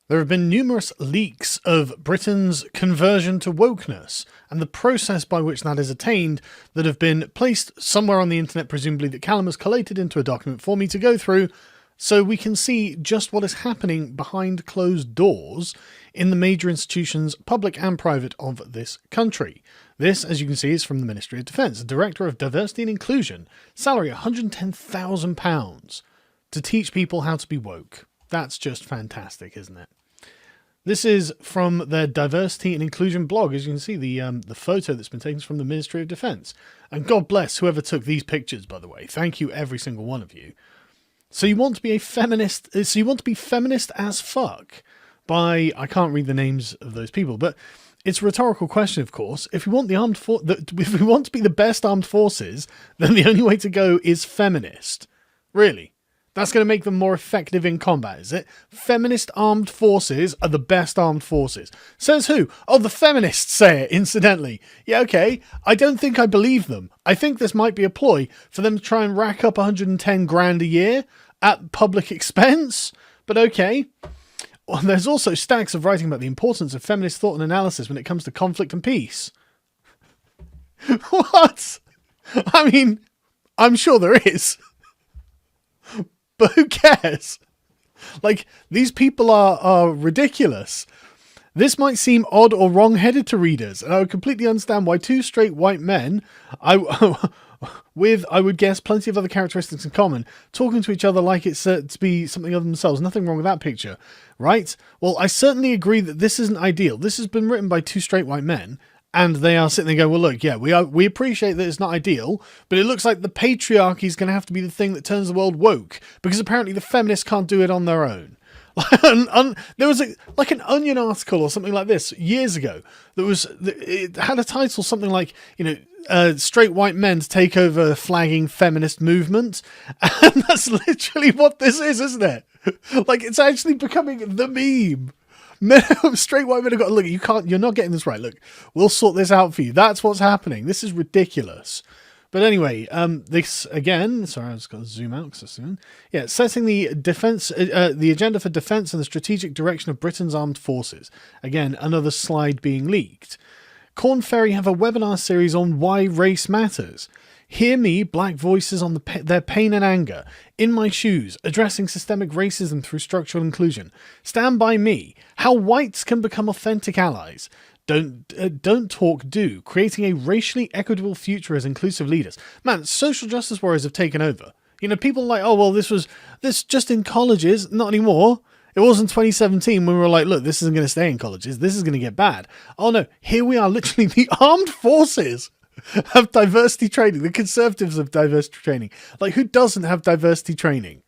There have been numerous leaks of Britain's conversion to wokeness and the process by which that is attained that have been placed somewhere on the internet, presumably that Callum has collated into a document for me to go through so we can see just what is happening behind closed doors in the major institutions, public and private, of this country. This, as you can see, is from the Ministry of Defence. The Director of Diversity and Inclusion, salary £110,000 to teach people how to be woke. That's just fantastic, isn't it? This is from their diversity and inclusion blog. As you can see, the photo that's been taken is from the Ministry of Defence. And God bless whoever took these pictures, by the way. Thank you, every single one of you. So you want to be a feminist? So you want to be feminist as fuck? By, I can't read the names of those people, but it's a rhetorical question, of course. If we want if we want to be the best armed forces, then the only way to go is feminist. Really? That's going to make them more effective in combat, is it? Feminist armed forces are the best armed forces. Says who? Oh, the feminists say it, incidentally. Yeah, okay. I don't think I believe them. I think this might be a ploy for them to try and rack up 110 grand a year at public expense. But okay. Well, there's also stacks of writing about the importance of feminist thought and analysis when it comes to conflict and peace. What? I mean, I'm sure there is. But who cares? Like, these people are ridiculous. This might seem odd or wrong-headed to readers, and I would completely understand why two straight white men, with, I would guess, plenty of other characteristics in common, talking to each other like it's to be something of themselves. Nothing wrong with that picture, right? Well, I certainly agree that this isn't ideal. This has been written by two straight white men, and they are sitting there going, well, look, yeah, we appreciate that it's not ideal, but it looks like the patriarchy is going to have to be the thing that turns the world woke, because apparently the feminists can't do it on their own. There was an Onion article or something like this years ago it had a title something like, straight white men to take over flagging feminist movement. And that's literally what this is, isn't it? Like, it's actually becoming the meme. Straight white men have got, look, you're not getting this right. Look, we'll sort this out for you. That's what's happening. This is ridiculous. But anyway, this again, sorry, I just got to zoom out because setting the defense, the agenda for defense and the strategic direction of Britain's armed forces. Again, another slide being leaked. Corn Ferry have a webinar series on why race matters. Hear me, black voices on their pain and anger. In my shoes, addressing systemic racism through structural inclusion. Stand by me. How whites can become authentic allies. Don't talk, do. Creating a racially equitable future as inclusive leaders. Man, social justice warriors have taken over. People are like, oh, well, this just in colleges. Not anymore. It was in 2017 when we were like, look, this isn't going to stay in colleges. This is going to get bad. Oh, no. Here we are, literally the armed forces have diversity training. The Conservatives have diversity training. Like, who doesn't have diversity training?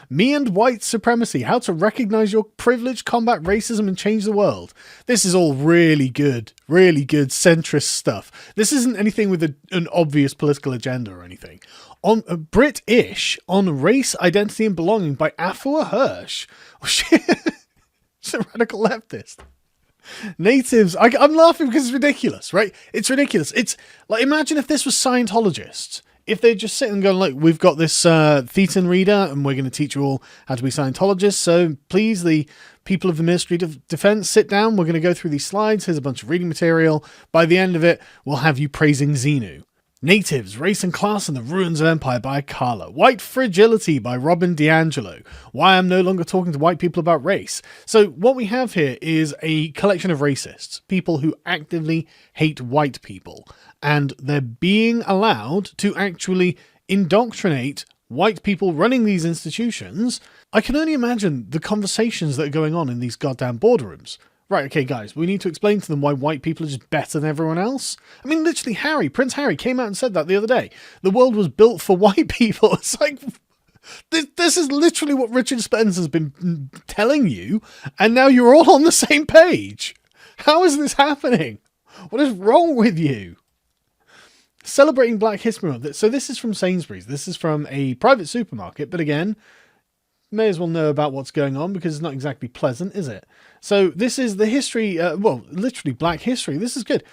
Me and white supremacy, how to recognize your privilege, combat racism, and change the world. This is all really good centrist stuff. This isn't anything with an obvious political agenda or anything. On British on race, identity, and belonging by Afua Hirsch. Oh, shit. She's a radical leftist. Natives, I'm laughing because it's ridiculous, right? It's ridiculous. It's like, imagine if this was Scientologists. If they're just sitting and going, like, we've got this Thetan reader and we're going to teach you all how to be Scientologists. So please, the people of the Ministry of Defense, sit down. We're going to go through these slides. Here's a bunch of reading material. By the end of it, we'll have you praising Xenu. Natives, Race and Class and the Ruins of Empire by Carla. White Fragility by Robin DiAngelo. Why I'm no longer talking to white people about race. So what we have here is a collection of racists, people who actively hate white people, and they're being allowed to actually indoctrinate white people running these institutions. I can only imagine the conversations that are going on in these goddamn boardrooms. Right, okay, guys, we need to explain to them why white people are just better than everyone else. I mean, literally, Prince Harry came out and said that the other day. The world was built for white people. It's like, this is literally what Richard Spencer's been telling you, and now you're all on the same page. How is this happening? What is wrong with you? Celebrating Black History Month. So this is from Sainsbury's. This is from a private supermarket, but again, may as well know about what's going on because it's not exactly pleasant, is it? So this is the history, literally Black history. This is good.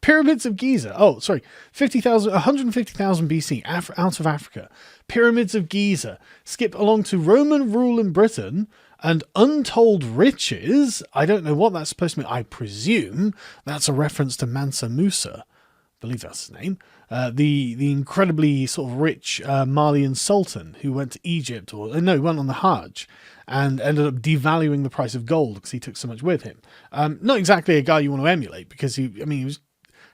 Pyramids of Giza. Oh, sorry. 150,000 BC out of Africa. Pyramids of Giza. Skip along to Roman rule in Britain and untold riches. I don't know what that's supposed to mean. I presume that's a reference to Mansa Musa. I believe that's his name. The incredibly sort of rich Malian sultan who went to Egypt, he went on the Hajj and ended up devaluing the price of gold because he took so much with him. Not exactly a guy you want to emulate because he was.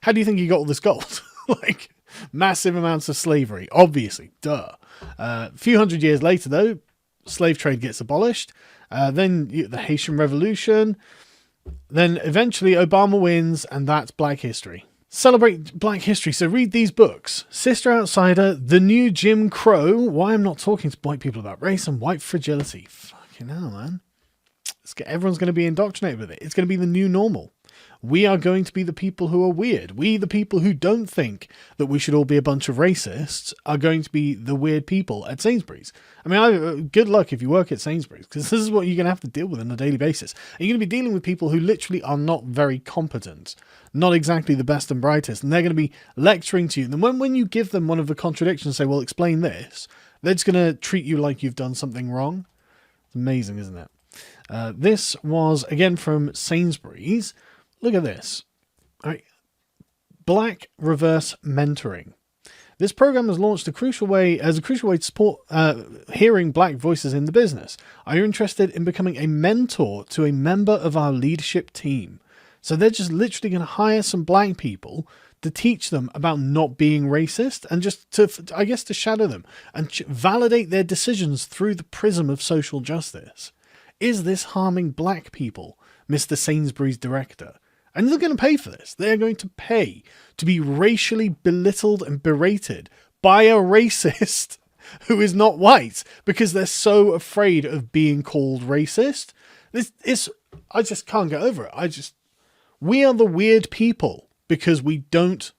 How do you think he got all this gold? Like massive amounts of slavery, obviously, duh. A few hundred years later, though, slave trade gets abolished. Then the Haitian Revolution. Then eventually Obama wins, and that's Black History. Celebrate Black History. So read these books. Sister Outsider, The New Jim Crow, Why I'm Not Talking to White People About Race, and White Fragility. Fucking hell, man. Everyone's going to be indoctrinated with it. It's going to be the new normal. We are going to be the people who are weird. We, the people who don't think that we should all be a bunch of racists, are going to be the weird people at Sainsbury's. I mean, good luck if you work at Sainsbury's, because this is what you're going to have to deal with on a daily basis. And you're going to be dealing with people who literally are not very competent, not exactly the best and brightest, and they're going to be lecturing to you. And then when you give them one of the contradictions and say, well, explain this, they're just going to treat you like you've done something wrong. It's amazing, isn't it? This was, again, from Sainsbury's. Look at this. All right. Black Reverse Mentoring. This program has launched a crucial way to support hearing black voices in the business. Are you interested in becoming a mentor to a member of our leadership team? So they're just literally going to hire some black people to teach them about not being racist and just to shadow them and validate their decisions through the prism of social justice. Is this harming black people, Mr. Sainsbury's director? And they're going to pay for this. They're going to pay to be racially belittled and berated by a racist who is not white because they're so afraid of being called racist. I just can't get over it. We are the weird people because we don't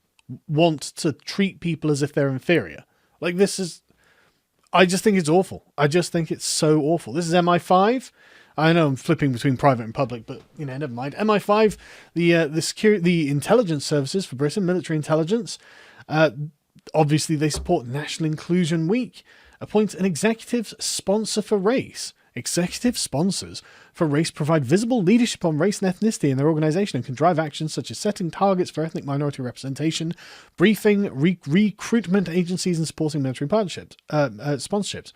want to treat people as if they're inferior. Like I just think it's awful. I just think it's so awful. This is MI5. I know I'm flipping between private and public, but never mind. MI5, the intelligence services for Britain, military intelligence. Obviously, they support National Inclusion Week. Appoint an executive sponsor for race. Executive sponsors for race provide visible leadership on race and ethnicity in their organization and can drive actions such as setting targets for ethnic minority representation, briefing recruitment agencies, and supporting military partnerships, sponsorships.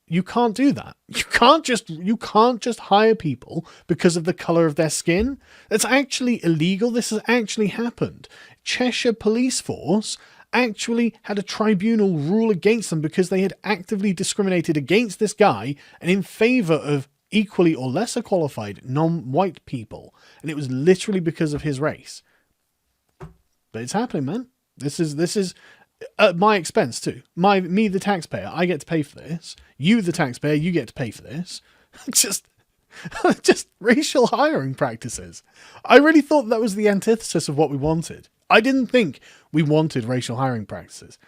You can't do that. You can't just hire people because of the color of their skin. That's actually illegal. This has actually happened. Cheshire Police Force actually had a tribunal rule against them because they had actively discriminated against this guy and in favor of equally or lesser qualified non-white people. And it was literally because of his race. But it's happening, man. This is at my expense too. Me, the taxpayer, I get to pay for this. You, the taxpayer, you get to pay for this. just racial hiring practices. I really thought that was the antithesis of what we wanted. I didn't think we wanted racial hiring practices.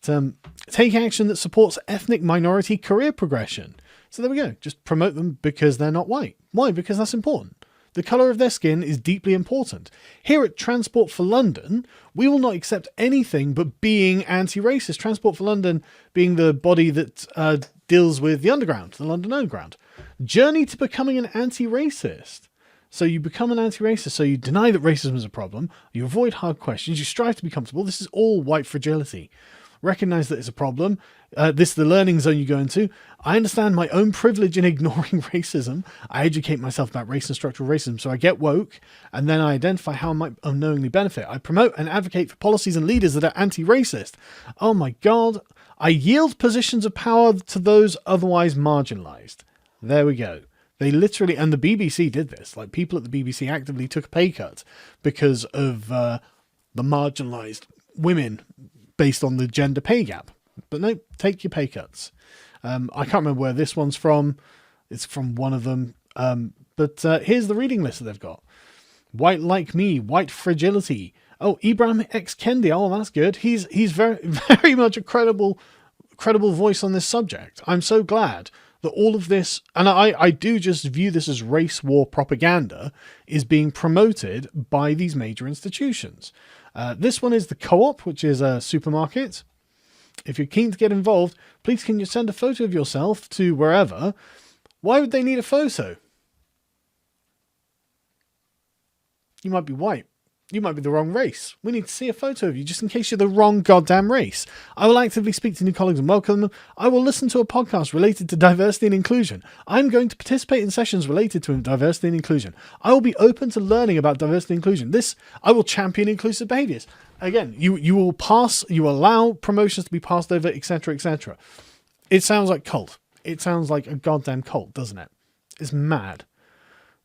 Take action that supports ethnic minority career progression. So there we go. Just promote them because they're not white. Why? Because that's important. The colour of their skin is deeply important. Here at Transport for London, we will not accept anything but being anti-racist. Transport for London being the body that deals with the underground, the London Underground. Journey to becoming an anti-racist. So you become an anti-racist, so you deny that racism is a problem, you avoid hard questions, you strive to be comfortable. This is all white fragility. Recognize that it's a problem. This is the learning zone you go into. I understand my own privilege in ignoring racism. I educate myself about race and structural racism, so I get woke, and then I identify how I might unknowingly benefit. I promote and advocate for policies and leaders that are anti-racist. Oh my God. I yield positions of power to those otherwise marginalized. There we go. They literally, and the BBC did this, like people at the BBC actively took a pay cut because of the marginalized women based on the gender pay gap. But no, take your pay cuts. I can't remember where this one's from. It's from one of them. But here's the reading list that they've got. White Like Me, White Fragility. Oh, Ibrahim X. Kendi. Oh, that's good. He's very, very much a credible voice on this subject. I'm so glad that all of this, and I do just view this as race war propaganda, is being promoted by these major institutions. This one is the Co-op, which is a supermarket. If you're keen to get involved, please can you send a photo of yourself to wherever. Why would they need a photo? You might be white. You might be the wrong race. We need to see a photo of you just in case you're the wrong goddamn race. I will actively speak to new colleagues and welcome them. I will listen to a podcast related to diversity and inclusion. I'm going to participate in sessions related to diversity and inclusion. I will be open to learning about diversity and inclusion. I will champion inclusive behaviors. Again, you will allow promotions to be passed over, etc., etc. It sounds like cult. It sounds like a goddamn cult, doesn't it? It's mad.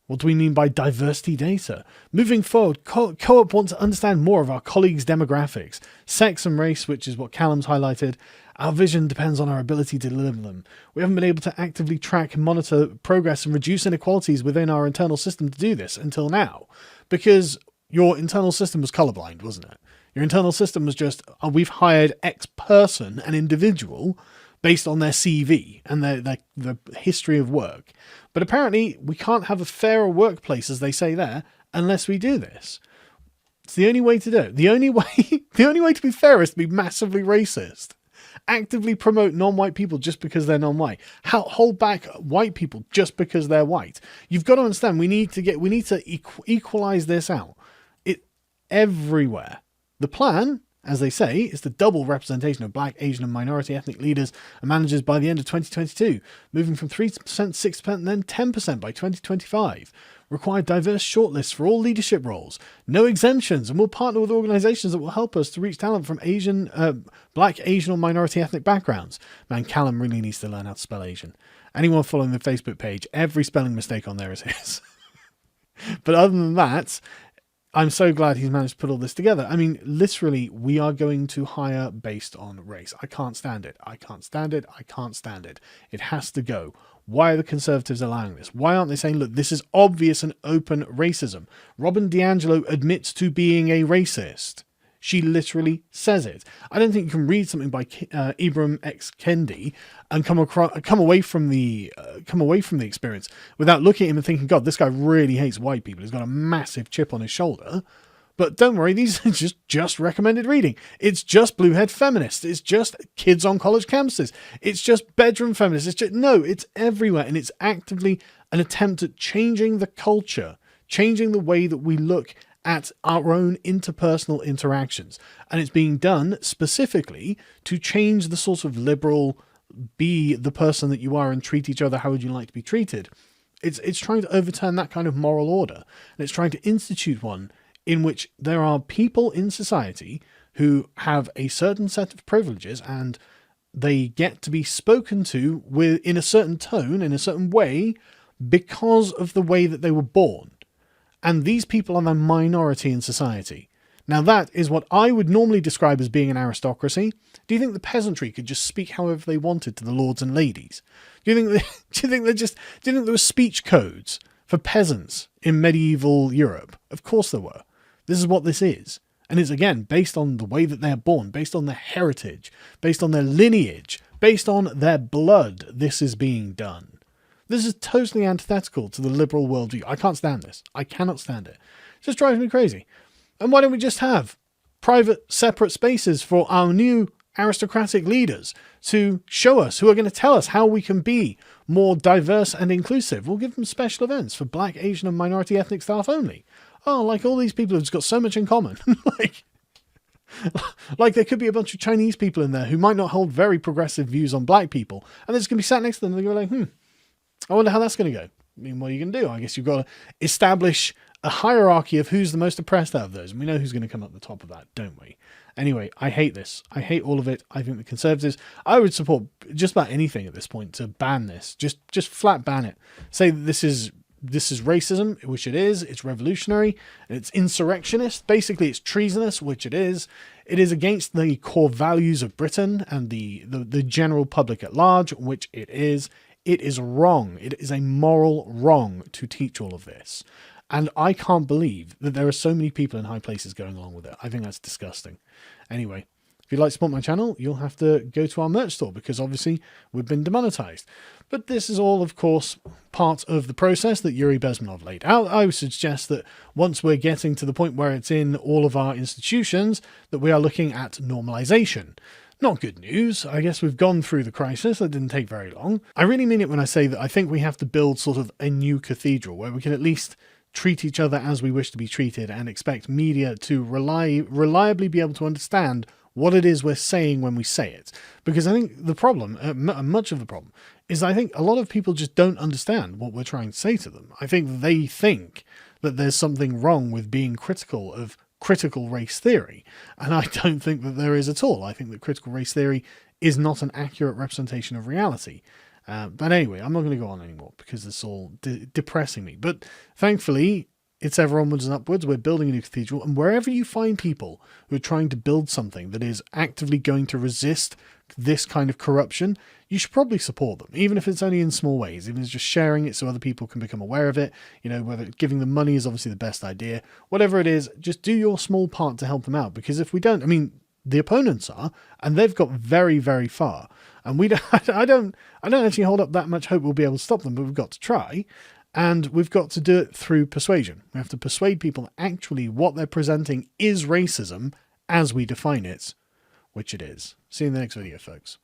What do we mean by diversity data? Moving forward, Co-op want to understand more of our colleagues' demographics, sex and race, which is what Callum's highlighted. Our vision depends on our ability to deliver them. We haven't been able to actively track and monitor progress and reduce inequalities within our internal system to do this until now, because your internal system was colorblind, wasn't it? Your internal system was just, we've hired X person, an individual, based on their CV and the history of work. But apparently we can't have a fairer workplace, as they say there, unless we do this. It's the only way to do it. The only way to be fair is to be massively racist. Actively promote non-white people just because they're non-white. Hold back white people just because they're white. You've got to understand, we need to equalize this out. Everywhere. The plan, as they say, is to double representation of black, Asian and minority ethnic leaders and managers by the end of 2022, moving from 3% to 6% and then 10% by 2025. Require diverse shortlists for all leadership roles, no exemptions, and we'll partner with organisations that will help us to reach talent from black, Asian or minority ethnic backgrounds. Man, Callum really needs to learn how to spell Asian. Anyone following the Facebook page, every spelling mistake on there is his. But other than that, I'm so glad he's managed to put all this together. I mean, literally, we are going to hire based on race. I can't stand it. I can't stand it. I can't stand it. It has to go. Why are the Conservatives allowing this? Why aren't they saying, look, this is obvious and open racism? Robin DiAngelo admits to being a racist. She literally says it. I don't think you can read something by Ibram X. Kendi and come away from the experience without looking at him and thinking, God, this guy really hates white people. He's got a massive chip on his shoulder. But don't worry, these are just recommended reading. It's just bluehead feminists. It's just kids on college campuses. It's just bedroom feminists. It's everywhere. And it's actively an attempt at changing the culture, changing the way that we look at our own interpersonal interactions. And it's being done specifically to change the sort of liberal, be the person that you are and treat each other how would you like to be treated. It's trying to overturn that kind of moral order. And it's trying to institute one in which there are people in society who have a certain set of privileges and they get to be spoken to in a certain tone, in a certain way, because of the way that they were born. And these people are the minority in society. Now that is what I would normally describe as being an aristocracy. Do you think the peasantry could just speak however they wanted to the lords and ladies? Do you think there were speech codes for peasants in medieval Europe? Of course there were. This is what this is. And it's again based on the way that they're born, based on their heritage, based on their lineage, based on their blood. This is being done. This is totally antithetical to the liberal worldview. I can't stand this. I cannot stand it. It just drives me crazy. And why don't we just have private, separate spaces for our new aristocratic leaders to show us, who are going to tell us how we can be more diverse and inclusive? We'll give them special events for black, Asian and minority ethnic staff only. Oh, like all these people have just got so much in common. like there could be a bunch of Chinese people in there who might not hold very progressive views on black people. And they're just going to be sat next to them and they're going to be like, I wonder how that's going to go. I mean, what are you going to do? I guess you've got to establish a hierarchy of who's the most oppressed out of those. And we know who's going to come up the top of that, don't we? Anyway, I hate this. I hate all of it. I think the Conservatives, I would support just about anything at this point to ban this. Just flat ban it. Say that this is racism, which it is. It's revolutionary. It's insurrectionist. Basically, it's treasonous, which it is. It is against the core values of Britain and the general public at large, which it is. It is wrong. It is a moral wrong to teach all of this. And I can't believe that there are so many people in high places going along with it. I think that's disgusting. Anyway, if you'd like to support my channel, you'll have to go to our merch store because obviously we've been demonetized. But this is all, of course, part of the process that Yuri Bezmenov laid out. I would suggest that once we're getting to the point where it's in all of our institutions, that we are looking at normalization. Not good news. I guess we've gone through the crisis. That didn't take very long. I really mean it when I say that I think we have to build sort of a new cathedral where we can at least treat each other as we wish to be treated and expect media to reliably be able to understand what it is we're saying when we say it. Because I think the problem, much of the problem, is I think a lot of people just don't understand what we're trying to say to them. I think they think that there's something wrong with being critical of critical race theory. And I don't think that there is at all. I think that critical race theory is not an accurate representation of reality. But anyway, I'm not going to go on anymore because it's all depressing me. But thankfully, it's ever onwards and upwards. We're building a new cathedral. And wherever you find people who are trying to build something that is actively going to resist this kind of corruption, you should probably support them, even if it's only in small ways, even if it's just sharing it so other people can become aware of it. You know, whether giving them money is obviously the best idea. Whatever it is, just do your small part to help them out. Because if we don't, I mean, the opponents are, and they've got very, very far. And we don't, I don't actually hold up that much hope we'll be able to stop them, but we've got to try. And we've got to do it through persuasion. We have to persuade people that actually what they're presenting is racism as we define it, which it is. See you in the next video, folks.